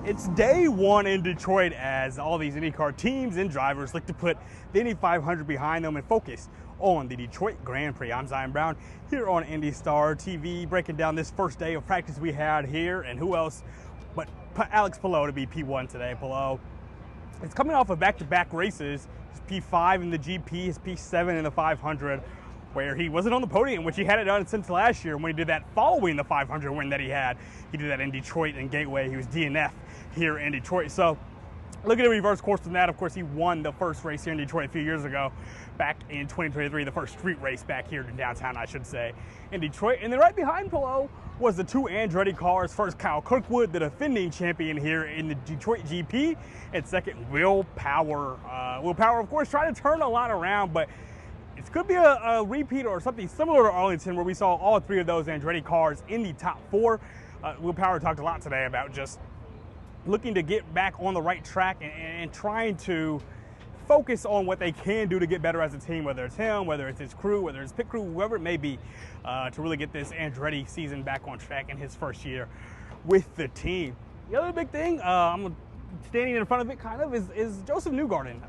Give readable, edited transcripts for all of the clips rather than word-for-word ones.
It's day one in Detroit as all these IndyCar teams and drivers look to put the Indy 500 behind them and focus on the Detroit Grand Prix. I'm Zion Brown here on IndyStar TV, breaking down this first day of practice we had here, and who else but Alex Palou to be P1 today. Palou is coming off of back-to-back races, his P5 in the GP, his P7 in the 500, where he wasn't on the podium, which he hadn't done since last year when he did that following the 500 win that he had. He did that in Detroit and Gateway. He was DNF here in Detroit. So look at the reverse course from that. Of course, he won the first race here in Detroit a few years ago, back in 2023, the first street race back here in downtown, I should say, in Detroit. And then right behind Palou was the two Andretti cars. First, Kyle Kirkwood, the defending champion here in the Detroit GP, and second, Will Power. Will Power, of course, trying to turn a lot around, but it could be a repeat or something similar to Arlington, where we saw all three of those Andretti cars in the top four. Will Power talked a lot today about just looking to get back on the right track and trying to focus on what they can do to get better as a team, whether it's him, whether it's his crew, whether it's pit crew, whoever it may be, to really get this Andretti season back on track in his first year with the team. The other big thing, I'm standing in front of it kind of, is Josef Newgarden.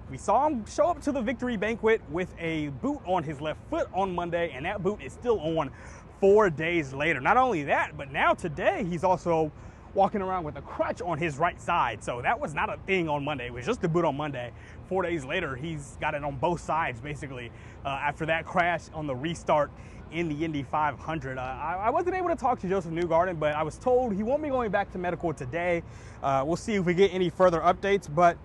We saw him show up to the victory banquet with a boot on his left foot on Monday, and that boot is still on 4 days later. Not only that, but now today he's also walking around with a crutch on his right side. So that was not a thing on Monday. It was just the boot on Monday. 4 days later, he's got it on both sides, basically, after that crash on the restart in the Indy 500. I wasn't able to talk to Josef Newgarden, but I was told he won't be going back to medical today. We'll see if we get any further updates, but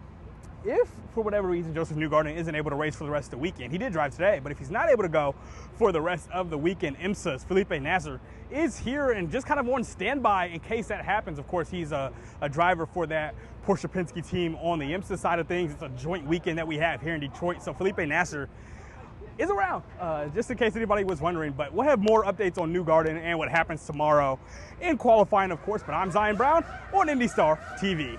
if, for whatever reason, Josef Newgarden isn't able to race for the rest of the weekend, he did drive today, but if he's not able to go for the rest of the weekend, IMSA's Felipe Nasr is here and just kind of on standby in case that happens. Of course, he's a driver for that Porsche Penske team on the IMSA side of things. It's a joint weekend that we have here in Detroit, so Felipe Nasr is around, just in case anybody was wondering. But we'll have more updates on Newgarden and what happens tomorrow in qualifying, of course. But I'm Zion Brown on IndyStar TV.